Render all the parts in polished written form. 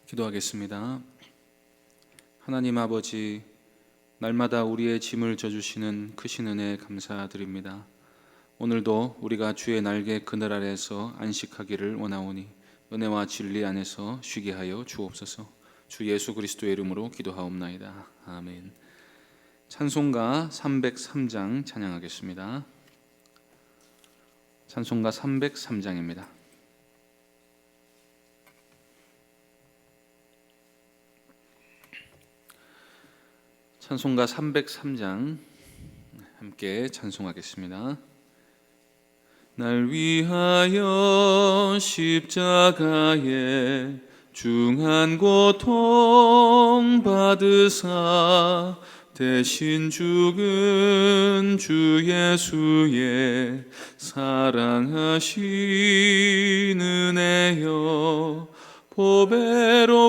기도하겠습니다. 하나님 아버지, 날마다 우리의 짐을 져주시는 크신 은혜 감사드립니다. 오늘도 우리가 주의 날개 그늘 아래에서 안식하기를 원하오니 은혜와 진리 안에서 쉬게 하여 주옵소서. 주 예수 그리스도의 이름으로 기도하옵나이다. 아멘. 찬송가 303장 찬양하겠습니다. 찬송가 303장입니다. 찬송가 303장 함께 찬송하겠습니다. 날 위하여 십자가에 중한 고통 받으사 대신 죽은 주 예수의 사랑하신 은혜여, 보배로운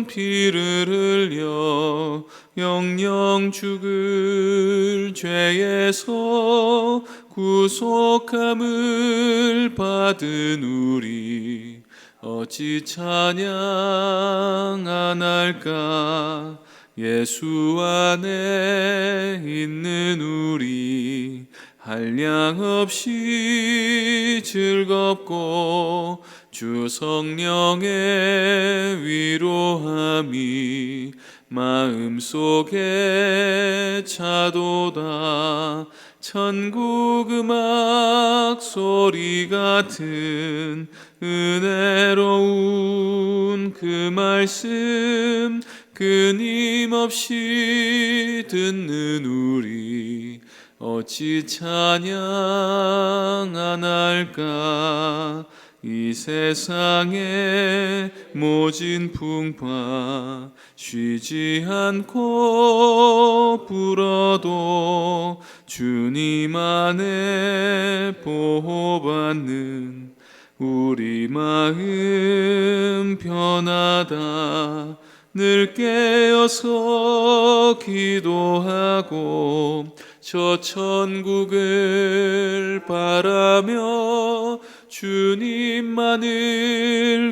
피를 흘려 영영 죽을 죄에서 구속함을 받은 우리 어찌 찬양 안 할까. 예수 안에 있는 우리 한량없이 즐겁고 주 성령의 위로함이 마음속에 차도다. 천국 음악 소리 같은 은혜로운 그 말씀 끊임없이 듣는 우리 어찌 찬양 안 할까. 이 세상의 모진 풍파 쉬지 않고 불어도 주님 안에 보호받는 우리 마음 편하다. 늘 깨어서 기도하고 저 천국을 바라며 주님만을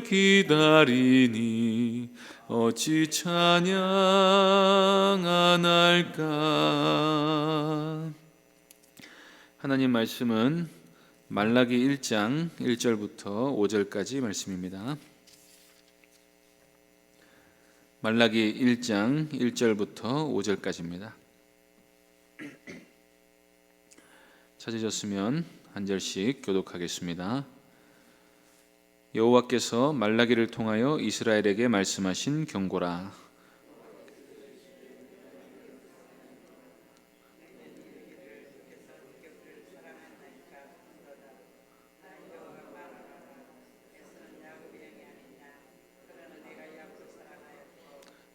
기다리니 어찌 찬양 안 할까. 하나님 말씀은 말라기 1장 1절부터 5절까지 말씀입니다. 말라기 1장 1절부터 5절까지입니다. 찾으셨으면 한 절씩 교독하겠습니다. 여호와께서 말라기를 통하여 이스라엘에게 말씀하신 경고라.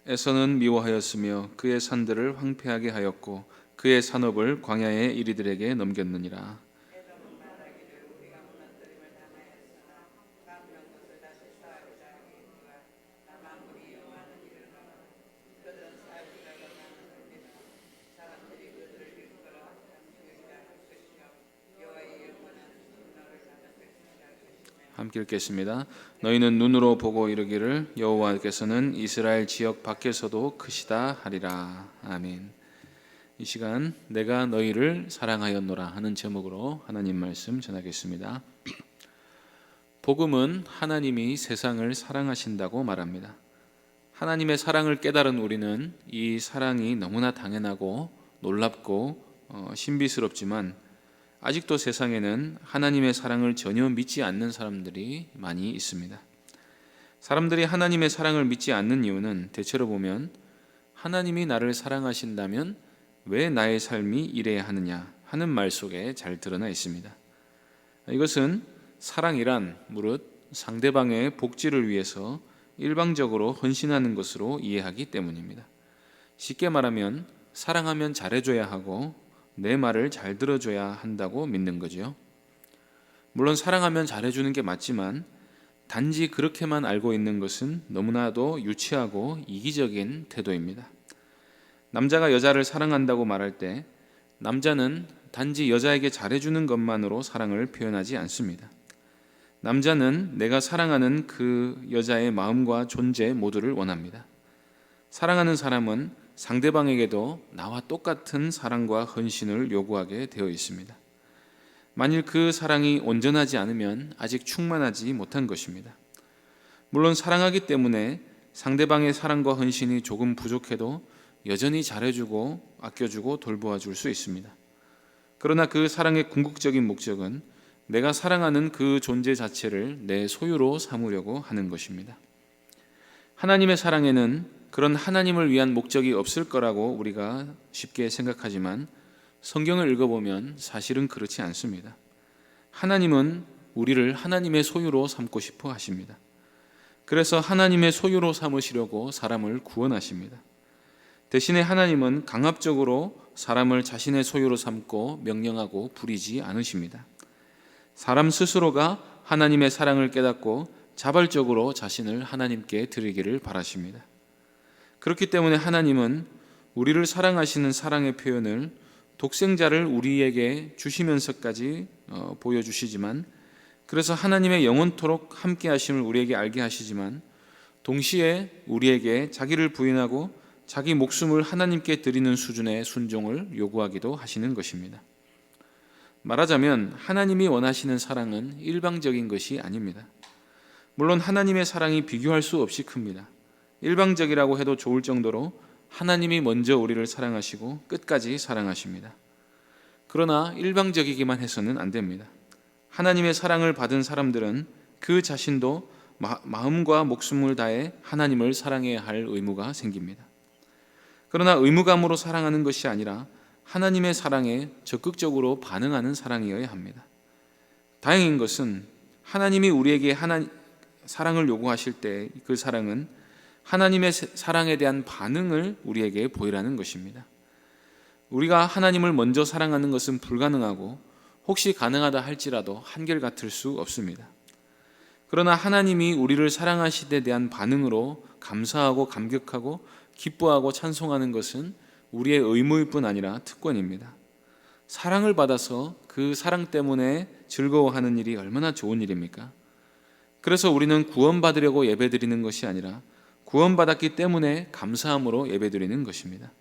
에서는 미워하였으며 그의 산들을 황폐하게 하였고 그의 산업을 광야의 이리들에게 넘겼느니라. 함께 읽겠습니다. 너희는 눈으로 보고 이르기를 여호와께서는 이스라엘 지역 밖에서도 크시다 하리라. 아멘. 이 시간 내가 너희를 사랑하였노라 하는 제목으로 하나님 말씀 전하겠습니다. 복음은 하나님이 세상을 사랑하신다고 말합니다. 하나님의 사랑을 깨달은 우리는 이 사랑이 너무나 당연하고 놀랍고 신비스럽지만 아직도 세상에는 하나님의 사랑을 전혀 믿지 않는 사람들이 많이 있습니다. 사람들이 하나님의 사랑을 믿지 않는 이유는 대체로 보면 하나님이 나를 사랑하신다면 왜 나의 삶이 이래야 하느냐 하는 말 속에 잘 드러나 있습니다. 이것은 사랑이란 무릇 상대방의 복지를 위해서 일방적으로 헌신하는 것으로 이해하기 때문입니다. 쉽게 말하면 사랑하면 잘해줘야 하고 내 말을 잘 들어줘야 한다고 믿는 거죠. 물론 사랑하면 잘해주는 게 맞지만 단지 그렇게만 알고 있는 것은 너무나도 유치하고 이기적인 태도입니다. 남자가 여자를 사랑한다고 말할 때 남자는 단지 여자에게 잘해주는 것만으로 사랑을 표현하지 않습니다. 남자는 내가 사랑하는 그 여자의 마음과 존재 모두를 원합니다. 사랑하는 사람은 상대방에게도 나와 똑같은 사랑과 헌신을 요구하게 되어 있습니다. 만일 그 사랑이 온전하지 않으면 아직 충만하지 못한 것입니다. 물론 사랑하기 때문에 상대방의 사랑과 헌신이 조금 부족해도 여전히 잘해주고 아껴주고 돌보아줄 수 있습니다. 그러나 그 사랑의 궁극적인 목적은 내가 사랑하는 그 존재 자체를 내 소유로 삼으려고 하는 것입니다. 하나님의 사랑에는 그런 하나님을 위한 목적이 없을 거라고 우리가 쉽게 생각하지만 성경을 읽어보면 사실은 그렇지 않습니다. 하나님은 우리를 하나님의 소유로 삼고 싶어 하십니다. 그래서 하나님의 소유로 삼으시려고 사람을 구원하십니다. 대신에 하나님은 강압적으로 사람을 자신의 소유로 삼고 명령하고 부리지 않으십니다. 사람 스스로가 하나님의 사랑을 깨닫고 자발적으로 자신을 하나님께 드리기를 바라십니다. 그렇기 때문에 하나님은 우리를 사랑하시는 사랑의 표현을 독생자를 우리에게 주시면서까지 보여주시지만, 그래서 하나님의 영원토록 함께 하심을 우리에게 알게 하시지만 동시에 우리에게 자기를 부인하고 자기 목숨을 하나님께 드리는 수준의 순종을 요구하기도 하시는 것입니다. 말하자면 하나님이 원하시는 사랑은 일방적인 것이 아닙니다. 물론 하나님의 사랑이 비교할 수 없이 큽니다. 일방적이라고 해도 좋을 정도로 하나님이 먼저 우리를 사랑하시고 끝까지 사랑하십니다. 그러나 일방적이기만 해서는 안 됩니다. 하나님의 사랑을 받은 사람들은 그 자신도 마음과 목숨을 다해 하나님을 사랑해야 할 의무가 생깁니다. 그러나 의무감으로 사랑하는 것이 아니라 하나님의 사랑에 적극적으로 반응하는 사랑이어야 합니다. 다행인 것은 하나님이 우리에게 사랑을 요구하실 때 그 사랑은 하나님의 사랑에 대한 반응을 우리에게 보이라는 것입니다. 우리가 하나님을 먼저 사랑하는 것은 불가능하고 혹시 가능하다 할지라도 한결같을 수 없습니다. 그러나 하나님이 우리를 사랑하시되 대한 반응으로 감사하고 감격하고 기뻐하고 찬송하는 것은 우리의 의무일 뿐 아니라 특권입니다. 사랑을 받아서 그 사랑 때문에 즐거워하는 일이 얼마나 좋은 일입니까? 그래서 우리는 구원받으려고 예배드리는 것이 아니라 구원받았기 때문에 감사함으로 예배드리는 것입니다.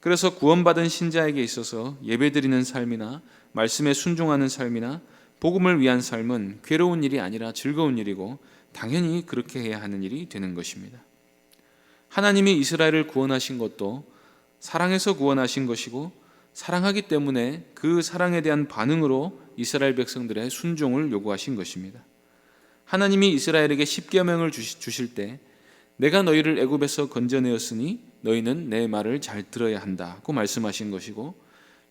그래서 구원받은 신자에게 있어서 예배드리는 삶이나 말씀에 순종하는 삶이나 복음을 위한 삶은 괴로운 일이 아니라 즐거운 일이고 당연히 그렇게 해야 하는 일이 되는 것입니다. 하나님이 이스라엘을 구원하신 것도 사랑해서 구원하신 것이고 사랑하기 때문에 그 사랑에 대한 반응으로 이스라엘 백성들의 순종을 요구하신 것입니다. 하나님이 이스라엘에게 십계명을 주실 때 내가 너희를 애굽에서 건져내었으니 너희는 내 말을 잘 들어야 한다고 말씀하신 것이고,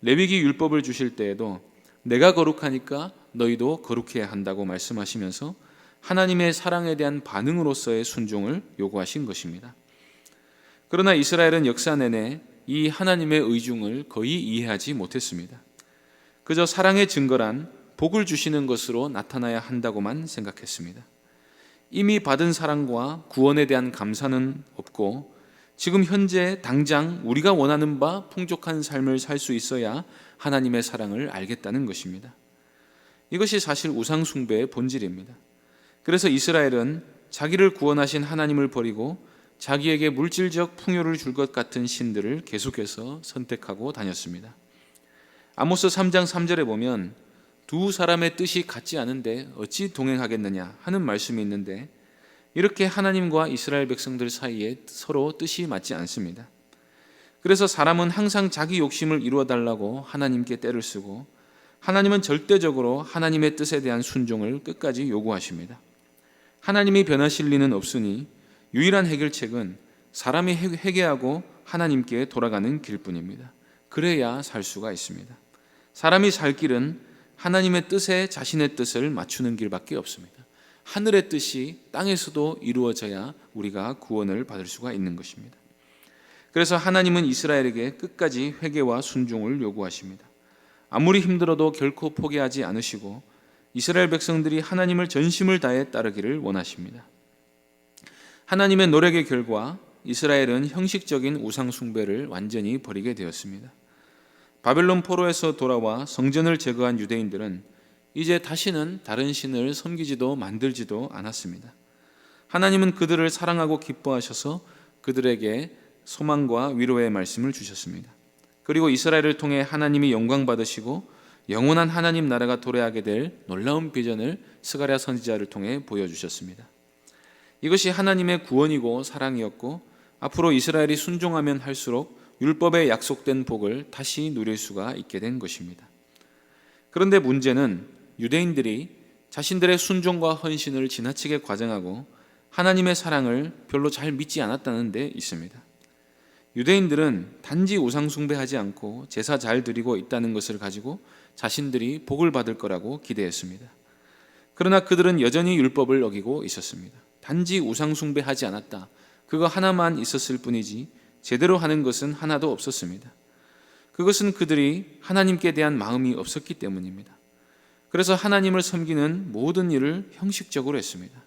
레위기 율법을 주실 때에도 내가 거룩하니까 너희도 거룩해야 한다고 말씀하시면서 하나님의 사랑에 대한 반응으로서의 순종을 요구하신 것입니다. 그러나 이스라엘은 역사 내내 이 하나님의 의중을 거의 이해하지 못했습니다. 그저 사랑의 증거란 복을 주시는 것으로 나타나야 한다고만 생각했습니다. 이미 받은 사랑과 구원에 대한 감사는 없고 지금 현재 당장 우리가 원하는 바 풍족한 삶을 살 수 있어야 하나님의 사랑을 알겠다는 것입니다. 이것이 사실 우상 숭배의 본질입니다. 그래서 이스라엘은 자기를 구원하신 하나님을 버리고 자기에게 물질적 풍요를 줄 것 같은 신들을 계속해서 선택하고 다녔습니다. 아모스 3장 3절에 보면 두 사람의 뜻이 같지 않은데 어찌 동행하겠느냐 하는 말씀이 있는데, 이렇게 하나님과 이스라엘 백성들 사이에 서로 뜻이 맞지 않습니다. 그래서 사람은 항상 자기 욕심을 이루어 달라고 하나님께 떼를 쓰고 하나님은 절대적으로 하나님의 뜻에 대한 순종을 끝까지 요구하십니다. 하나님이 변하실 리는 없으니 유일한 해결책은 사람이 회개하고 하나님께 돌아가는 길뿐입니다. 그래야 살 수가 있습니다. 사람이 살 길은 하나님의 뜻에 자신의 뜻을 맞추는 길밖에 없습니다. 하늘의 뜻이 땅에서도 이루어져야 우리가 구원을 받을 수가 있는 것입니다. 그래서 하나님은 이스라엘에게 끝까지 회개와 순종을 요구하십니다. 아무리 힘들어도 결코 포기하지 않으시고 이스라엘 백성들이 하나님을 전심을 다해 따르기를 원하십니다. 하나님의 노력의 결과 이스라엘은 형식적인 우상 숭배를 완전히 버리게 되었습니다. 바벨론 포로에서 돌아와 성전을 제거한 유대인들은 이제 다시는 다른 신을 섬기지도 만들지도 않았습니다. 하나님은 그들을 사랑하고 기뻐하셔서 그들에게 소망과 위로의 말씀을 주셨습니다. 그리고 이스라엘을 통해 하나님이 영광 받으시고 영원한 하나님 나라가 도래하게 될 놀라운 비전을 스가랴 선지자를 통해 보여주셨습니다. 이것이 하나님의 구원이고 사랑이었고 앞으로 이스라엘이 순종하면 할수록 율법에 약속된 복을 다시 누릴 수가 있게 된 것입니다. 그런데 문제는 유대인들이 자신들의 순종과 헌신을 지나치게 과장하고 하나님의 사랑을 별로 잘 믿지 않았다는 데 있습니다. 유대인들은 단지 우상 숭배하지 않고 제사 잘 드리고 있다는 것을 가지고 자신들이 복을 받을 거라고 기대했습니다. 그러나 그들은 여전히 율법을 어기고 있었습니다. 단지 우상 숭배하지 않았다, 그거 하나만 있었을 뿐이지 제대로 하는 것은 하나도 없었습니다. 그것은 그들이 하나님께 대한 마음이 없었기 때문입니다. 그래서 하나님을 섬기는 모든 일을 형식적으로 했습니다.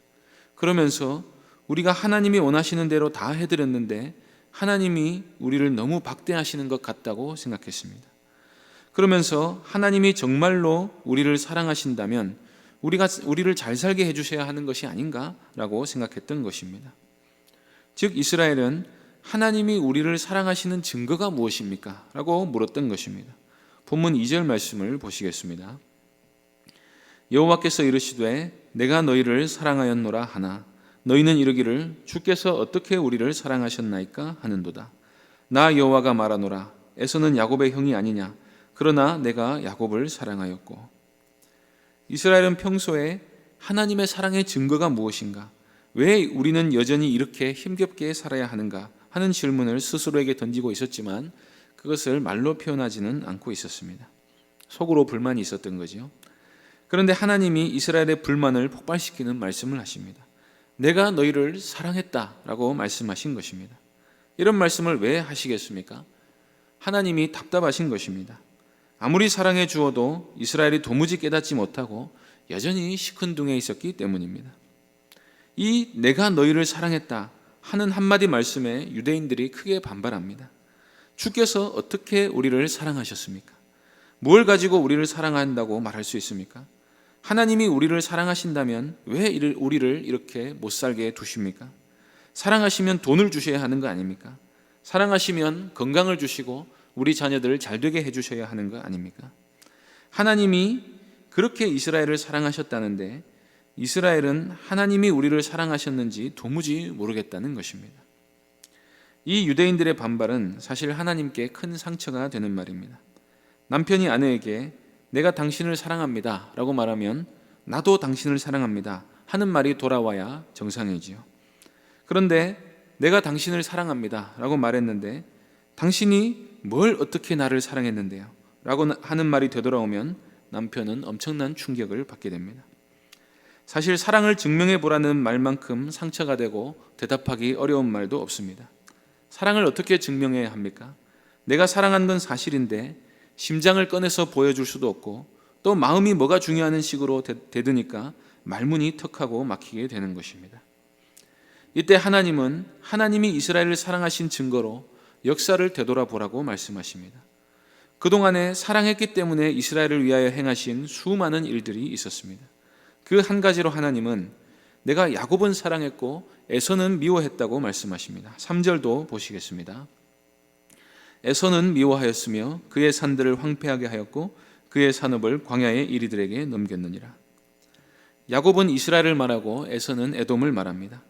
그러면서 우리가 하나님이 원하시는 대로 다 해드렸는데 하나님이 우리를 너무 박대하시는 것 같다고 생각했습니다. 그러면서 하나님이 정말로 우리를 사랑하신다면 우리를 잘 살게 해주셔야 하는 것이 아닌가라고 생각했던 것입니다. 즉 이스라엘은 하나님이 우리를 사랑하시는 증거가 무엇입니까? 라고 물었던 것입니다. 본문 2절 말씀을 보시겠습니다. 여호와께서 이르시되 내가 너희를 사랑하였노라 하나 너희는 이르기를 주께서 어떻게 우리를 사랑하셨나이까 하는도다. 나 여호와가 말하노라 에서는 야곱의 형이 아니냐 그러나 내가 야곱을 사랑하였고. 이스라엘은 평소에 하나님의 사랑의 증거가 무엇인가, 왜 우리는 여전히 이렇게 힘겹게 살아야 하는가 하는 질문을 스스로에게 던지고 있었지만 그것을 말로 표현하지는 않고 있었습니다. 속으로 불만이 있었던 거죠. 그런데 하나님이 이스라엘의 불만을 폭발시키는 말씀을 하십니다. 내가 너희를 사랑했다라고 말씀하신 것입니다. 이런 말씀을 왜 하시겠습니까? 하나님이 답답하신 것입니다. 아무리 사랑해 주어도 이스라엘이 도무지 깨닫지 못하고 여전히 시큰둥해 있었기 때문입니다. 이 내가 너희를 사랑했다 하는 한마디 말씀에 유대인들이 크게 반발합니다. 주께서 어떻게 우리를 사랑하셨습니까? 뭘 가지고 우리를 사랑한다고 말할 수 있습니까? 하나님이 우리를 사랑하신다면 왜 우리를 이렇게 못 살게 두십니까? 사랑하시면 돈을 주셔야 하는 거 아닙니까? 사랑하시면 건강을 주시고 우리 자녀들을 잘 되게 해주셔야 하는 거 아닙니까? 하나님이 그렇게 이스라엘을 사랑하셨다는데 이스라엘은 하나님이 우리를 사랑하셨는지 도무지 모르겠다는 것입니다. 이 유대인들의 반발은 사실 하나님께 큰 상처가 되는 말입니다. 남편이 아내에게 내가 당신을 사랑합니다 라고 말하면 나도 당신을 사랑합니다 하는 말이 돌아와야 정상이지요. 그런데 내가 당신을 사랑합니다 라고 말했는데 당신이 뭘 어떻게 나를 사랑했는데요? 라고 하는 말이 되돌아오면 남편은 엄청난 충격을 받게 됩니다. 사실 사랑을 증명해 보라는 말만큼 상처가 되고 대답하기 어려운 말도 없습니다. 사랑을 어떻게 증명해야 합니까? 내가 사랑한 건 사실인데 심장을 꺼내서 보여줄 수도 없고 또 마음이 뭐가 중요하는 식으로 대드니까 말문이 턱하고 막히게 되는 것입니다. 이때 하나님은 하나님이 이스라엘을 사랑하신 증거로 역사를 되돌아보라고 말씀하십니다. 그동안에 사랑했기 때문에 이스라엘을 위하여 행하신 수많은 일들이 있었습니다. 그 한 가지로 하나님은 내가 야곱은 사랑했고 에서는 미워했다고 말씀하십니다. 3절도 보시겠습니다. 에서는 미워하였으며 그의 산들을 황폐하게 하였고 그의 산업을 광야의 이리들에게 넘겼느니라. 야곱은 이스라엘을 말하고 에서는 에돔을 말합니다.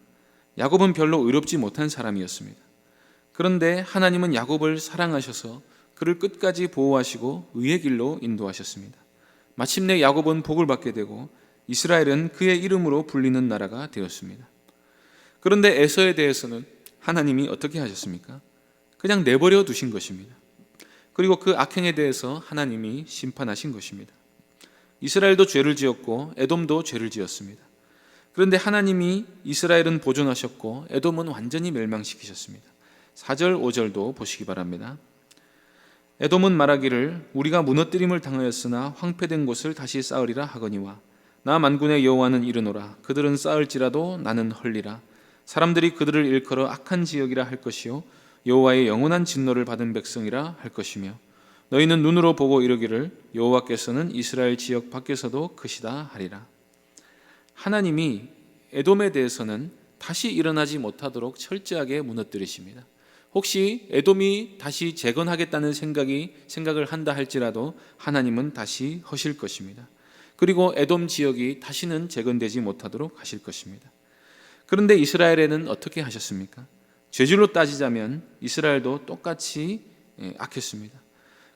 야곱은 별로 의롭지 못한 사람이었습니다. 그런데 하나님은 야곱을 사랑하셔서 그를 끝까지 보호하시고 의의 길로 인도하셨습니다. 마침내 야곱은 복을 받게 되고 이스라엘은 그의 이름으로 불리는 나라가 되었습니다. 그런데 에서에 대해서는 하나님이 어떻게 하셨습니까? 그냥 내버려 두신 것입니다. 그리고 그 악행에 대해서 하나님이 심판하신 것입니다. 이스라엘도 죄를 지었고 에돔도 죄를 지었습니다. 그런데 하나님이 이스라엘은 보존하셨고 에돔은 완전히 멸망시키셨습니다. 4절 5절도 보시기 바랍니다. 에돔은 말하기를 우리가 무너뜨림을 당하였으나 황폐된 곳을 다시 쌓으리라 하거니와 나 만군의 여호와는 이르노라 그들은 쌓을지라도 나는 헐리라. 사람들이 그들을 일컬어 악한 지역이라 할 것이요 여호와의 영원한 진노를 받은 백성이라 할 것이며 너희는 눈으로 보고 이르기를 여호와께서는 이스라엘 지역 밖에서도 크시다 하리라. 하나님이 에돔에 대해서는 다시 일어나지 못하도록 철저하게 무너뜨리십니다. 혹시 에돔이 다시 재건하겠다는 생각을 한다 할지라도 하나님은 다시 하실 것입니다. 그리고 에돔 지역이 다시는 재건되지 못하도록 하실 것입니다. 그런데 이스라엘에는 어떻게 하셨습니까? 죄질로 따지자면 이스라엘도 똑같이 악했습니다.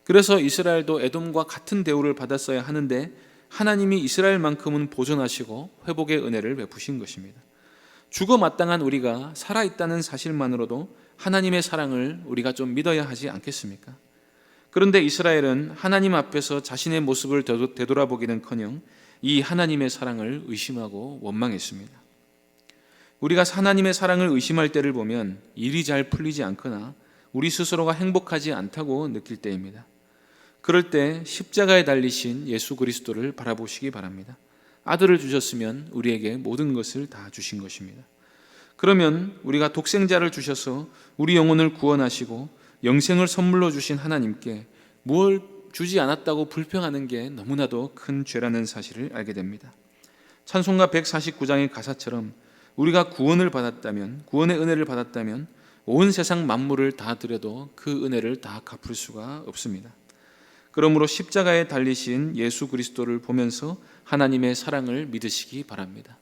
그래서 이스라엘도 에돔과 같은 대우를 받았어야 하는데 하나님이 이스라엘만큼은 보존하시고 회복의 은혜를 베푸신 것입니다. 죽어 마땅한 우리가 살아있다는 사실만으로도 하나님의 사랑을 우리가 좀 믿어야 하지 않겠습니까? 그런데 이스라엘은 하나님 앞에서 자신의 모습을 되돌아보기는커녕 이 하나님의 사랑을 의심하고 원망했습니다. 우리가 하나님의 사랑을 의심할 때를 보면 일이 잘 풀리지 않거나 우리 스스로가 행복하지 않다고 느낄 때입니다. 그럴 때 십자가에 달리신 예수 그리스도를 바라보시기 바랍니다. 아들을 주셨으면 우리에게 모든 것을 다 주신 것입니다. 그러면 우리가 독생자를 주셔서 우리 영혼을 구원하시고 영생을 선물로 주신 하나님께 뭘 주지 않았다고 불평하는 게 너무나도 큰 죄라는 사실을 알게 됩니다. 찬송가 149장의 가사처럼 우리가 구원을 받았다면, 구원의 은혜를 받았다면 온 세상 만물을 다 드려도 그 은혜를 다 갚을 수가 없습니다. 그러므로 십자가에 달리신 예수 그리스도를 보면서 하나님의 사랑을 믿으시기 바랍니다.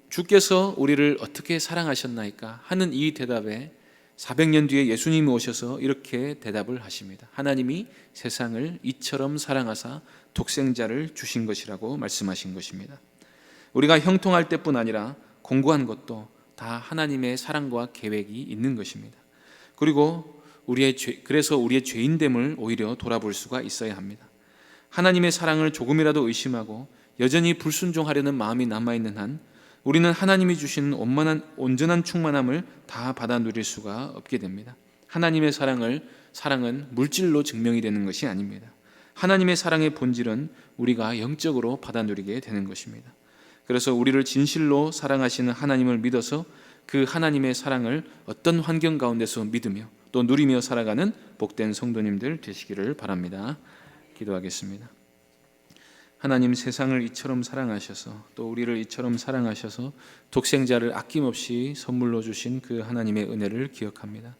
주께서 우리를 어떻게 사랑하셨나이까 하는 이 대답에 400년 뒤에 예수님이 오셔서 이렇게 대답을 하십니다. 하나님이 세상을 이처럼 사랑하사 독생자를 주신 것이라고 말씀하신 것입니다. 우리가 형통할 때뿐 아니라 공고한 것도 다 하나님의 사랑과 계획이 있는 것입니다. 그리고 그래서 우리의 죄인됨을 오히려 돌아볼 수가 있어야 합니다. 하나님의 사랑을 조금이라도 의심하고 여전히 불순종하려는 마음이 남아있는 한 우리는 하나님이 주신 온전한 충만함을 다 받아 누릴 수가 없게 됩니다. 하나님의 사랑은 물질로 증명이 되는 것이 아닙니다. 하나님의 사랑의 본질은 우리가 영적으로 받아 누리게 되는 것입니다. 그래서 우리를 진실로 사랑하시는 하나님을 믿어서 그 하나님의 사랑을 어떤 환경 가운데서 믿으며 또 누리며 살아가는 복된 성도님들 되시기를 바랍니다. 기도하겠습니다. 하나님, 세상을 이처럼 사랑하셔서 또 우리를 이처럼 사랑하셔서 독생자를 아낌없이 선물로 주신 그 하나님의 은혜를 기억합니다.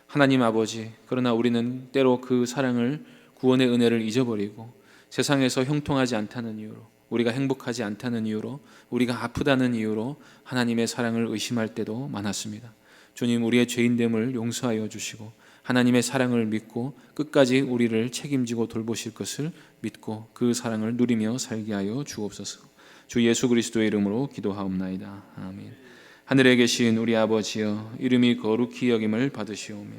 하나님 아버지, 그러나 우리는 때로 그 사랑을, 구원의 은혜를 잊어버리고 세상에서 형통하지 않다는 이유로, 우리가 행복하지 않다는 이유로, 우리가 아프다는 이유로 하나님의 사랑을 의심할 때도 많았습니다. 주님, 우리의 죄인됨을 용서하여 주시고 하나님의 사랑을 믿고 끝까지 우리를 책임지고 돌보실 것을 믿고 그 사랑을 누리며 살게 하여 주옵소서. 주 예수 그리스도의 이름으로 기도하옵나이다. 아멘. 하늘에 계신 우리 아버지여, 이름이 거룩히 여김을 받으시오며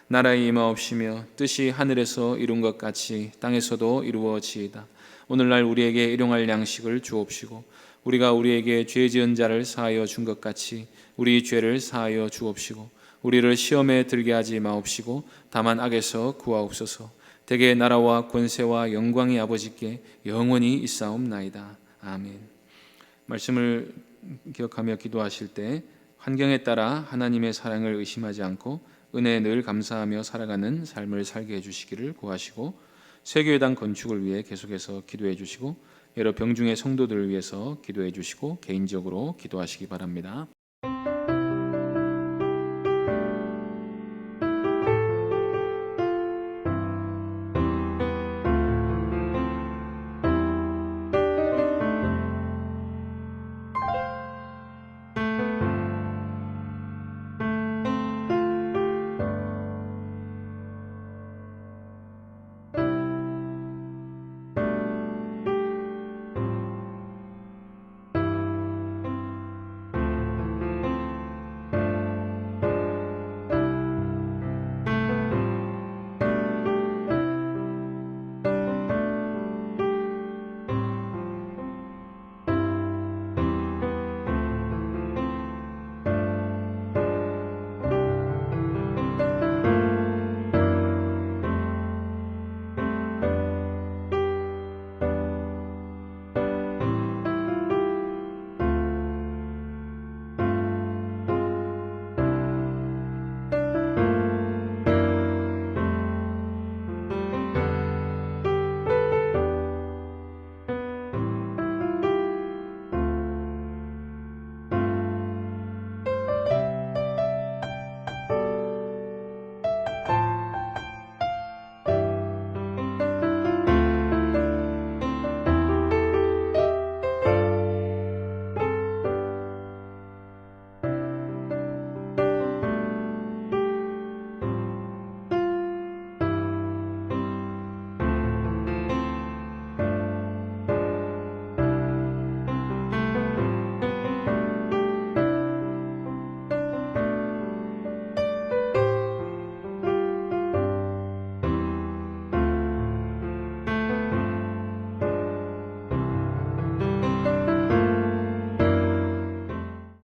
나라의 임하옵시며 뜻이 하늘에서 이룬 것 같이 땅에서도 이루어지이다. 오늘날 우리에게 일용할 양식을 주옵시고 우리가 우리에게 죄 지은 자를 사하여 준 것 같이 우리 죄를 사하여 주옵시고 우리를 시험에 들게 하지 마옵시고 다만 악에서 구하옵소서. 대개 나라와 권세와 영광이 아버지께 영원히 있사옵나이다. 아멘. 말씀을 기억하며 기도하실 때 환경에 따라 하나님의 사랑을 의심하지 않고 은혜에 늘 감사하며 살아가는 삶을 살게 해주시기를 구하시고, 세교회당 건축을 위해 계속해서 기도해 주시고 여러 병중의 성도들을 위해서 기도해 주시고 개인적으로 기도하시기 바랍니다.